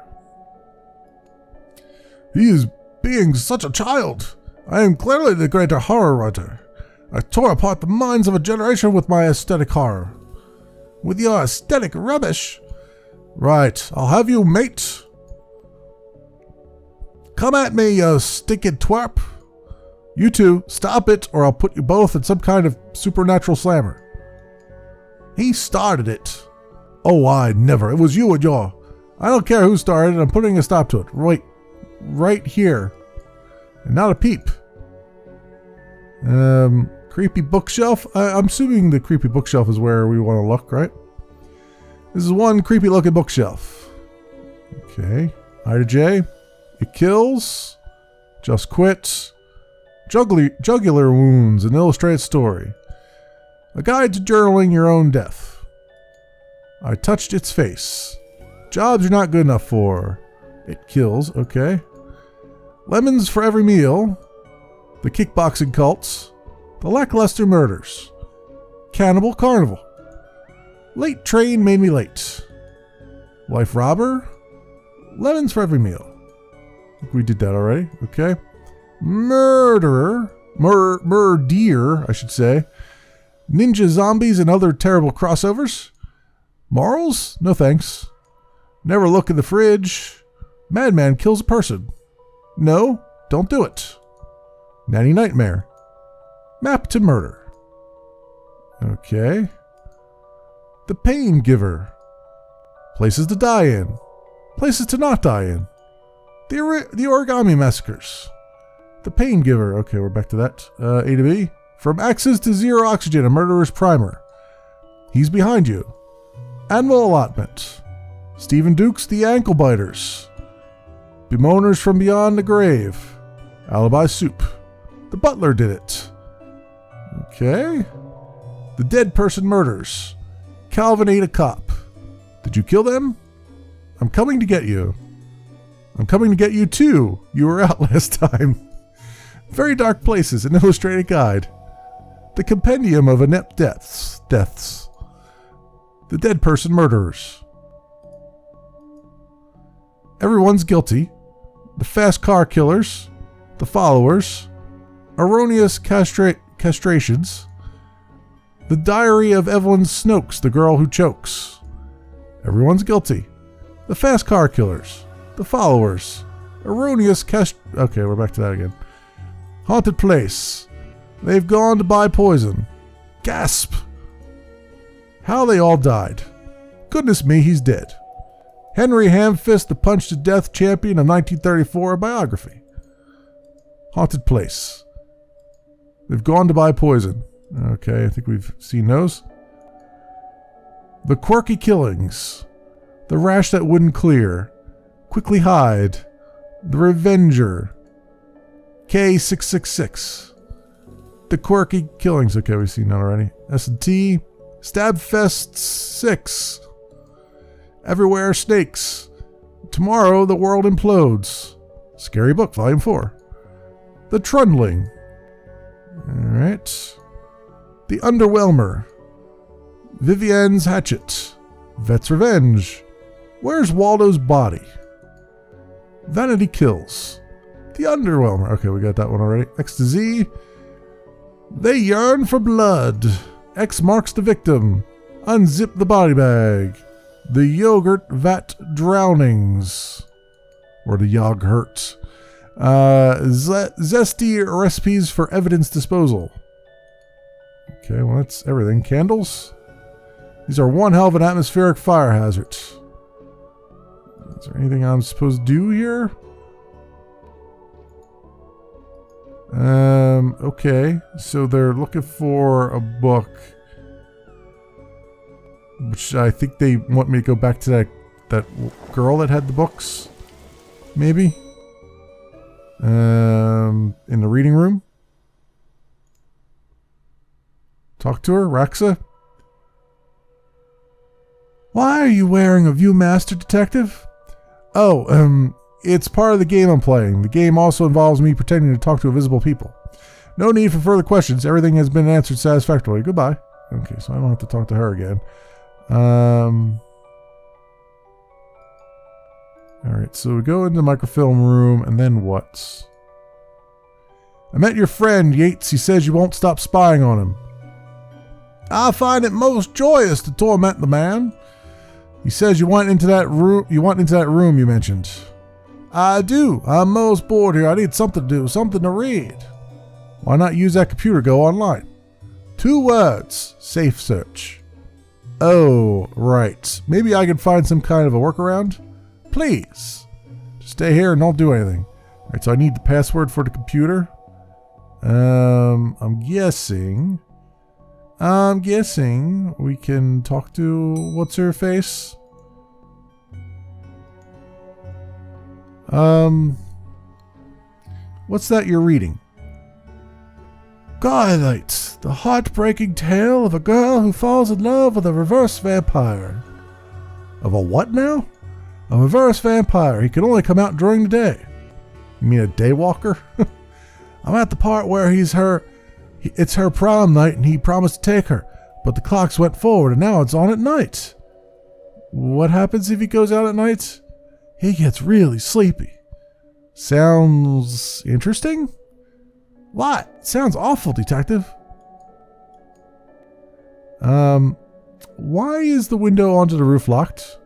He is being such a child. I am clearly the greater horror writer. I tore apart the minds of a generation with my aesthetic horror. With your aesthetic rubbish? Right, I'll have you, mate. Come at me, you stinking twerp. You two, stop it, or I'll put you both in some kind of supernatural slammer. He started it. Oh, I never. It was you and your... I don't care who started it. I'm putting a stop to it. Right here. And not a peep. Creepy bookshelf. I'm assuming the creepy bookshelf is where we want to look, right? This is one creepy looking bookshelf. Okay. I to J. It kills. Just quit. Jugular wounds. An illustrated story. A guide to journaling your own death. I touched its face. Jobs you're not good enough for. It kills. Okay. Lemons for every meal. The kickboxing cults. The lackluster murders. Cannibal carnival. Late train made me late. Wife robber. Lemons for every meal. I think we did that already. Okay. Murderer. Murdeer, I should say. Ninja zombies and other terrible crossovers. Morals? No thanks. Never look in the fridge. Madman kills a person. No, don't do it. Nanny Nightmare. Map to murder. Okay. The Pain Giver. Places to die in. Places to not die in. The Origami Massacres. The Pain Giver. Okay, we're back to that. A to B. From Axes to Zero Oxygen, a murderer's primer. He's behind you. Animal Allotment. Stephen Dukes, The Ankle Biters. Bemoaners from Beyond the Grave. Alibi Soup. The Butler Did It. Okay. The Dead Person Murders. Calvin Ate a Cop. Did you kill them? I'm coming to get you. I'm coming to get you too. You were out last time. Very Dark Places, an illustrated guide. The Compendium of Inept Deaths. The Dead Person Murderers. Everyone's Guilty. The Fast Car Killers. The Followers. Erroneous Castrations. The Diary of Evelyn Snokes, the Girl Who Chokes. Everyone's Guilty. The Fast Car Killers. The Followers. Erroneous Okay, we're back to that again. Haunted Place. They've Gone to Buy Poison. Gasp! How they all died. Goodness me, he's dead. Henry Hamfist, the Punch to Death champion of 1934, biography. Haunted place. They've gone to buy poison. Okay, I think we've seen those. The Quirky Killings. The Rash That Wouldn't Clear. Quickly Hide. The Revenger. K666. The Quirky Killings. Okay, we've seen that already. S&T. Stabfest 6. Everywhere Snakes. Tomorrow the World Implodes. Scary Book, Volume 4. The Trundling. Alright. The Underwhelmer. Vivienne's Hatchet. Vet's Revenge. Where's Waldo's Body? Vanity Kills. The Underwhelmer. Okay, we got that one already. X to Z. They Yearn for Blood. X Marks the Victim. Unzip the Body Bag. The Yogurt Vat Drownings. Or the Yogurt. Zesty Recipes for Evidence Disposal. Okay, well that's everything. Candles. These are one hell of an atmospheric fire hazard. Is there anything I'm supposed to do here? Okay. So they're looking for a book. Which I think they want me to go back to that girl that had the books. Maybe. In the reading room. Talk to her, Raxa. Why are you wearing a Viewmaster, Detective? Oh, it's part of the game I'm playing. The game also involves me pretending to talk to invisible people. No need for further questions. Everything has been answered satisfactorily. Goodbye. Okay, so I don't have to talk to her again. Alright, so we go into the microfilm room, and then what? I met your friend, Yates. He says you won't stop spying on him. I find it most joyous to torment the man. He says you went into that room you mentioned. I do. I'm most bored here. I need something to do, something to read. Why not use that computer, go online? 2 words. Safe search. Oh, right. Maybe I could find some kind of a workaround? Please. Just stay here and don't do anything. Alright, so I need the password for the computer. I'm guessing we can talk to what's her face? What's that you're reading? Skylight, the heartbreaking tale of a girl who falls in love with a reverse vampire. Of a what now? A reverse vampire. He can only come out during the day. You mean a daywalker? I'm at the part where it's her prom night and he promised to take her, but the clocks went forward and now it's on at night. What happens if he goes out at night? He gets really sleepy. Sounds interesting? What? Sounds awful, Detective. Why is the window onto the roof locked?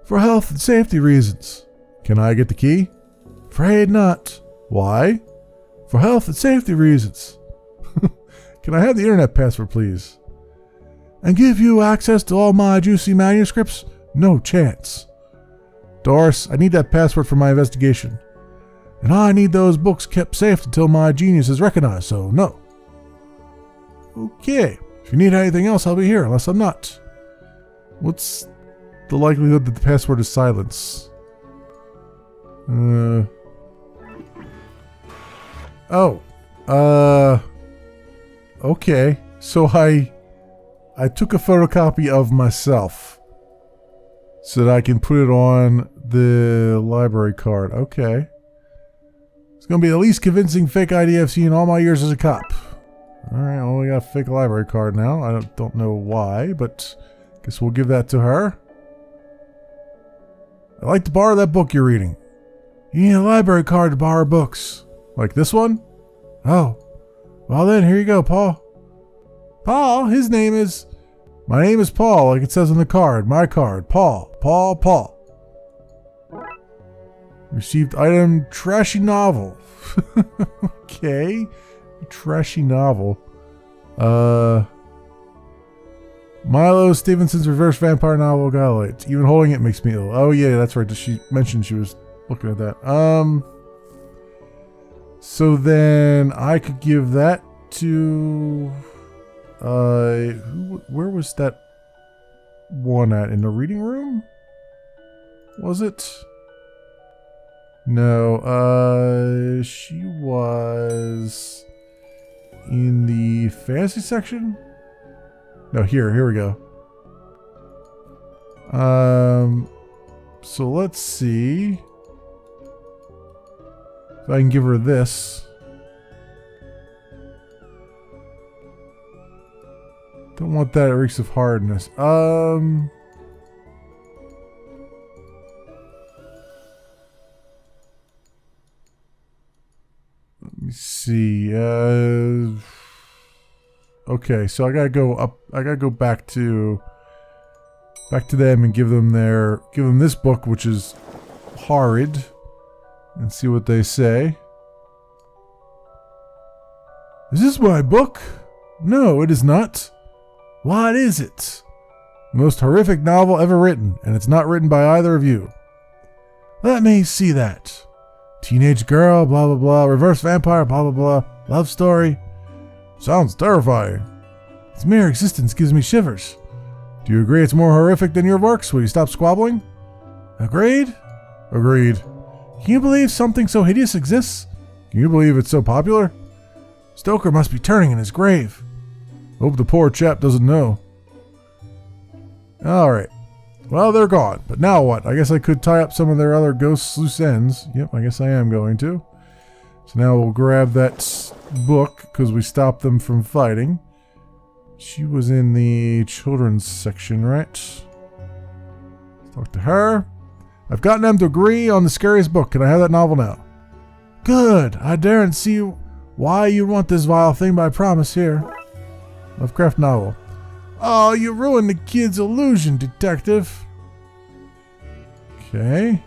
For health and safety reasons. Can I get the key? Afraid not. Why? For health and safety reasons. Can I have the internet password, please? And give you access to all my juicy manuscripts? No chance. Doris, I need that password for my investigation. And I need those books kept safe until my genius is recognized, so no. Okay. If you need anything else, I'll be here, unless I'm not. What's the likelihood that the password is silence? Okay. So I took a photocopy of myself so that I can put it on the library card. Okay. It's going to be the least convincing fake ID I've seen in all my years as a cop. Alright, well, we got a fake library card now. I don't know why, but guess we'll give that to her. I'd like to borrow that book you're reading. You need a library card to borrow books. Like this one? Oh. Well then, here you go, Paul. Paul? His name is... My name is Paul, like it says on the card. My card. Paul. Paul. Received item, trashy novel. Okay. Trashy novel. Milo Stevenson's reverse vampire novel Galates. Even holding it makes me ill. Oh yeah, that's right. She mentioned she was looking at that. So then I could give that to where was that one at? In the reading room? Was it? No, she was in the fantasy section? No, here we go. So let's see if I can give her this. Don't want that, it reeks of hardness. Let me see. Okay, so I gotta go up. I gotta go back to them and give them this book, which is horrid, and see what they say. Is this my book? No, it is not. What is it? The most horrific novel ever written, and it's not written by either of you. Let me see that. Teenage girl, blah blah blah, reverse vampire, blah blah blah, love story. Sounds terrifying. Its mere existence gives me shivers. Do you agree it's more horrific than your works? Will you stop squabbling? Agreed? Agreed. Can you believe something so hideous exists? Can you believe it's so popular? Stoker must be turning in his grave. Hope the poor chap doesn't know. Alright. Well, they're gone. But now what? I guess I could tie up some of their other ghosts' loose ends. Yep, I guess I am going to. So now we'll grab that book, because we stopped them from fighting. She was in the children's section, right? Let's talk to her. I've gotten them to agree on the scariest book. Can I have that novel now? Good. I daren't see why you want this vile thing, but I promise here. Lovecraft novel. Oh, you ruined the kid's illusion, detective. Okay.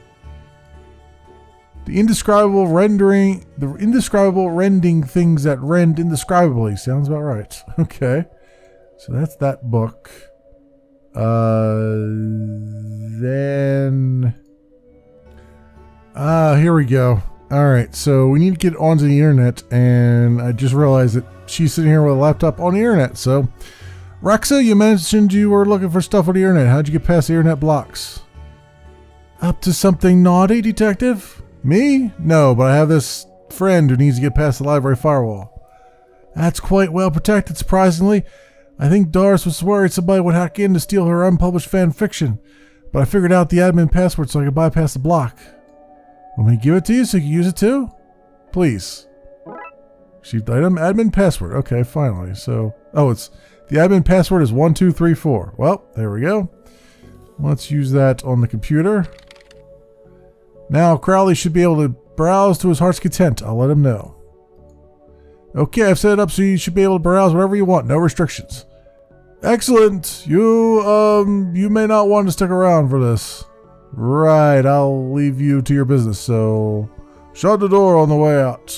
The indescribable rending things that rend indescribably. Sounds about right. Okay. So that's that book. Then... here we go. Alright, so we need to get onto the internet, and I just realized that she's sitting here with a laptop on the internet, so... Rexa, you mentioned you were looking for stuff on the internet. How'd you get past the internet blocks? Up to something naughty, detective? Me? No, but I have this friend who needs to get past the library firewall. That's quite well protected, surprisingly. I think Doris was worried somebody would hack in to steal her unpublished fan fiction, but I figured out the admin password so I could bypass the block. Want me to give it to you so you can use it too? Please. Received item, admin password. Okay, finally. So, it's the admin password is 1234. Well, there we go. Let's use that on the computer. Now Crowley should be able to browse to his heart's content. I'll let him know. Okay, I've set it up so you should be able to browse whatever you want. No restrictions. Excellent. You may not want to stick around for this. Right, I'll leave you to your business, so shut the door on the way out.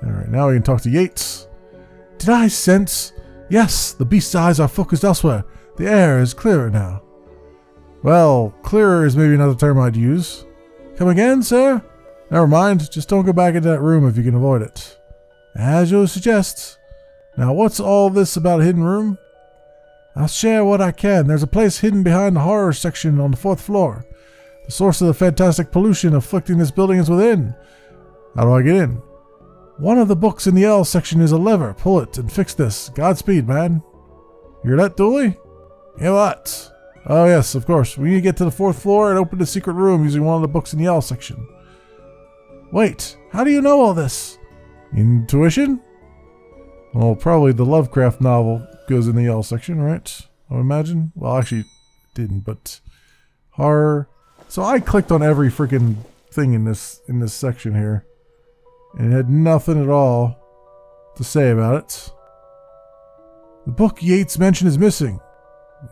Alright, now we can talk to Yates. Did I sense? Yes, the beast's eyes are focused elsewhere. The air is clearer now. Well, clearer is maybe not the term I'd use. Come again, sir? Never mind, just don't go back into that room if you can avoid it. As you suggest. Now, what's all this about a hidden room? I'll share what I can. There's a place hidden behind the horror section on the 4th floor. The source of the fantastic pollution afflicting this building is within. How do I get in? One of the books in the L section is a lever. Pull it and fix this. Godspeed, man. Hear that, Dooley? Hear what? Oh, yes, of course. We need to get to the 4th floor and open the secret room using one of the books in the L section. Wait, how do you know all this? Intuition? Well, probably the Lovecraft novel goes in the L section, right? I would imagine. Well, actually, it didn't, but horror. So I clicked on every freaking thing in this section here, and it had nothing at all to say about it. The book Yates mentioned is missing.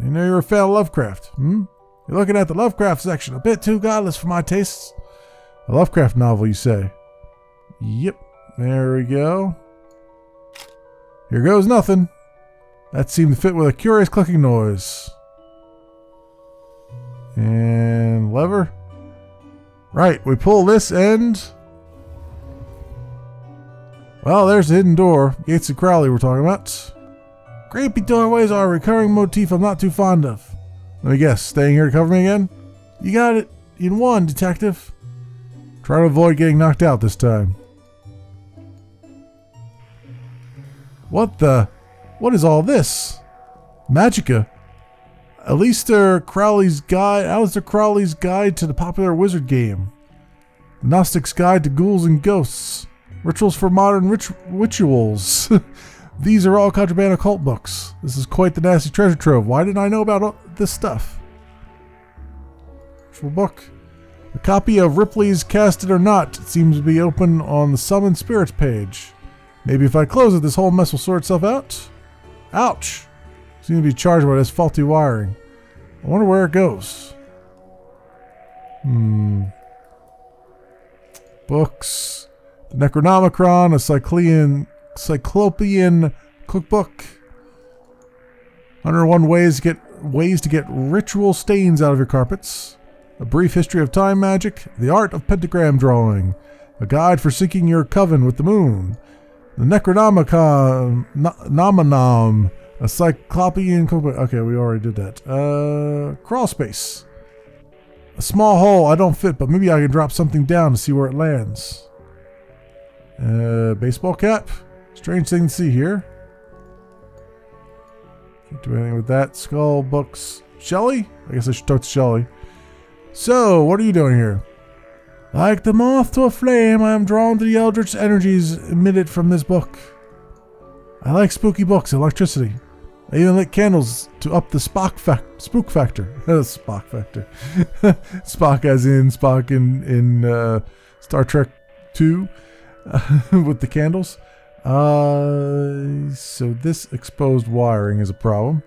You know you're a fan of Lovecraft, You're looking at the Lovecraft section, a bit too godless for my tastes. A Lovecraft novel, you say? Yep, there we go. Here goes nothing. That seemed to fit with a curious clicking noise. And lever. Right, we pull this end. Well, there's the hidden door. Gates of Crowley we're talking about. Great big doorways are a recurring motif I'm not too fond of. Let me guess, staying here to cover me again? You got it in one, detective. Try to avoid getting knocked out this time. What is all this? Magica. Aleister Crowley's Guide to the Popular Wizard Game. Gnostic's Guide to Ghouls and Ghosts. Rituals for Modern Rituals. These are all contraband occult books. This is quite the nasty treasure trove. Why didn't I know about all this stuff? Actual book. A copy of Ripley's Cast It or Not. It seems to be open on the Summon Spirits page. Maybe if I close it, this whole mess will sort itself out? Ouch! Seems to be charged by this faulty wiring. I wonder where it goes. Books. The Necronomicon, a Cyclopean cookbook. 101 ways to get ritual stains out of your carpets. A brief history of time magic. The art of pentagram drawing. A guide for syncing your coven with the moon. The Necronomicon, Nominum, a Cyclopean cookbook. Okay, we already did that. Crawl space. A small hole. I don't fit, but maybe I can drop something down to see where it lands. Baseball cap. Strange thing to see here. Can't do anything with that. Skull, books. Shelley? I guess I should talk to Shelley. So, what are you doing here? Like the moth to a flame, I am drawn to the eldritch energies emitted from this book. I like spooky books, electricity. I even lit candles to up the spook factor. Spock factor. Spock as in Spock in Star Trek 2 with the candles. So this exposed wiring is a problem.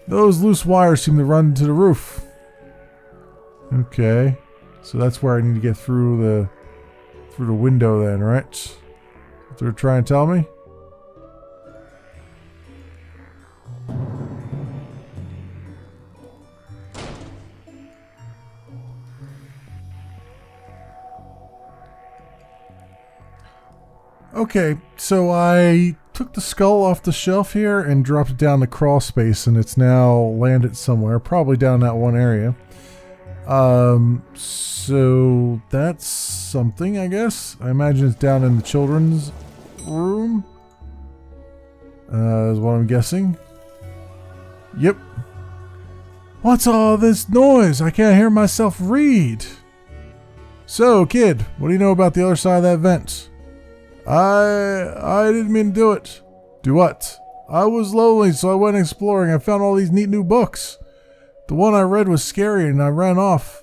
Those loose wires seem to run to the roof. Okay. So that's where I need to get through the window then, right? That's what they're trying to tell me? Okay, so I took the skull off the shelf here and dropped it down the crawl space, and it's now landed somewhere, probably down that one area. So that's something, I guess. I imagine it's down in the children's room. Is what I'm guessing. Yep. What's all this noise? I can't hear myself read. So, kid, what do you know about the other side of that vent? I didn't mean to do it. Do what? I was lonely, so I went exploring. I found all these neat new books. The one I read was scary and I ran off.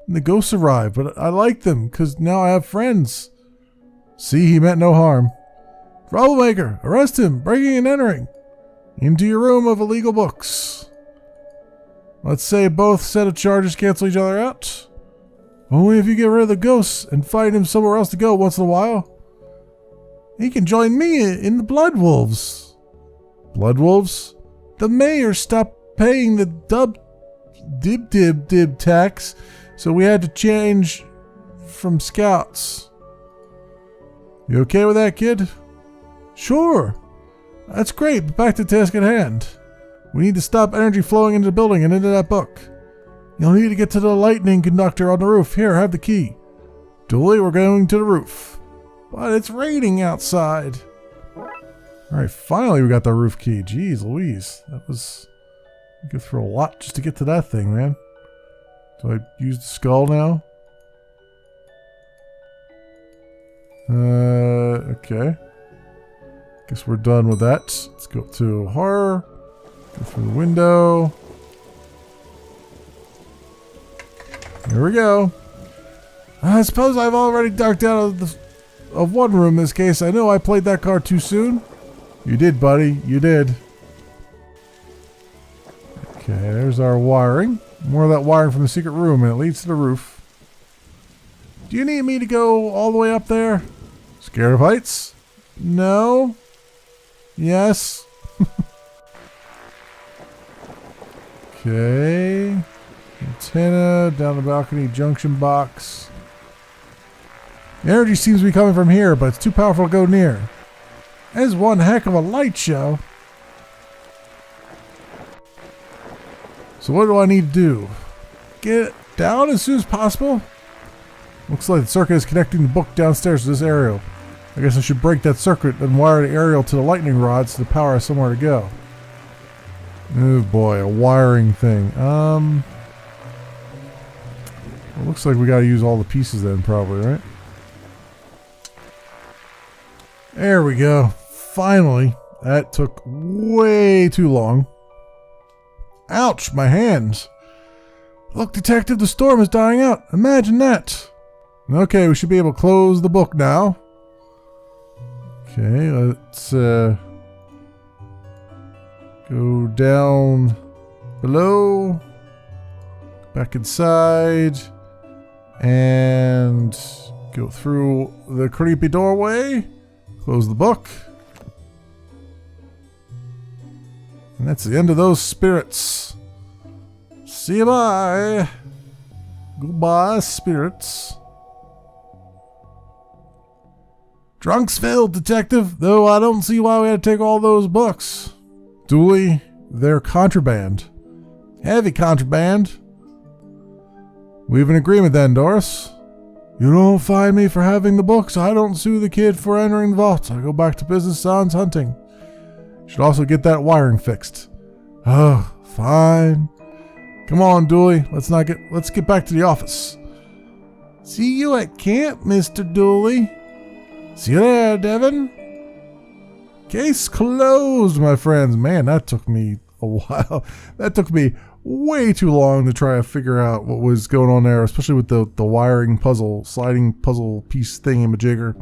And the ghosts arrived, but I liked them because now I have friends. See, he meant no harm. Troublemaker, arrest him, breaking and entering. Into your room of illegal books. Let's say both set of charges cancel each other out. Only if you get rid of the ghosts and find him somewhere else to go once in a while. He can join me in the Blood Wolves. Blood Wolves? The mayor stopped paying the dib tax, so we had to change from scouts. You okay with that, kid? Sure. That's great, but back to the task at hand. We need to stop energy flowing into the building and into that book. You'll need to get to the lightning conductor on the roof. Here, have the key. Dooley, we're going to the roof. But it's raining outside. Alright, finally we got the roof key. Jeez Louise. That was... I go through a lot just to get to that thing, man. Do I use the skull now? Okay. Guess we're done with that. Let's go to horror. Go through the window. Here we go. I suppose I've already ducked out of one room in this case. I know I played that card too soon. You did, buddy. You did. Okay, there's our wiring. More of that wiring from the secret room, and it leads to the roof. Do you need me to go all the way up there? Scared of heights? No. Yes. Okay. Antenna, down the balcony, junction box. The energy seems to be coming from here, but it's too powerful to go near. That is one heck of a light show. So what do I need to do? Get it down as soon as possible? Looks like the circuit is connecting the book downstairs to this aerial. I guess I should break that circuit and wire the aerial to the lightning rods so the power has somewhere to go. Oh boy, a wiring thing. It looks like we gotta use all the pieces then, probably, right? There we go. Finally. That took way too long. Ouch, my hands. Look, Detective, the storm is dying out. Imagine that. Okay, we should be able to close the book now. Okay, let's go down below, back inside, and go through the creepy doorway, close the book. And that's the end of those spirits. See you bye. Goodbye, spirits. Drunksville, Detective, though I don't see why we had to take all those books. Dooley, they're contraband. Heavy contraband. We have an agreement then, Doris. You don't fine me for having the books. I don't sue the kid for entering the vault. I go back to business sans hunting. Should also get that wiring fixed. Oh, fine. Come on, Dooley. Let's get back to the office. See you at camp, Mr. Dooley. See you there, Devin. Case closed, my friends. Man, that took me a while. That took me way too long to try to figure out what was going on there, especially with the wiring puzzle, sliding puzzle piece thingamajigger.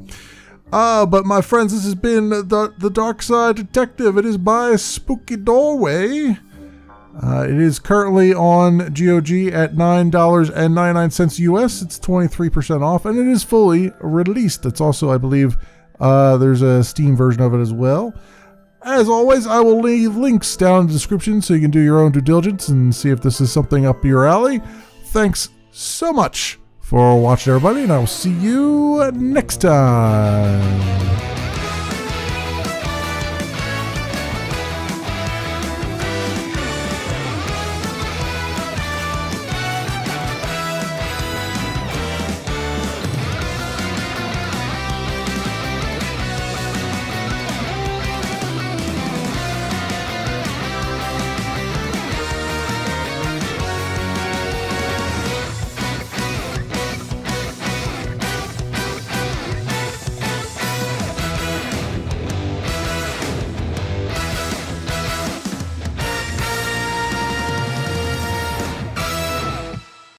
But my friends, this has been the Darkside Detective. It is by Spooky Doorway. It is currently on GOG at $9.99 US. It's 23% off, and it is fully released. It's also, I believe, there's a Steam version of it as well. As always, I will leave links down in the description so you can do your own due diligence and see if this is something up your alley. Thanks so much for watching, everybody, and I will see you next time.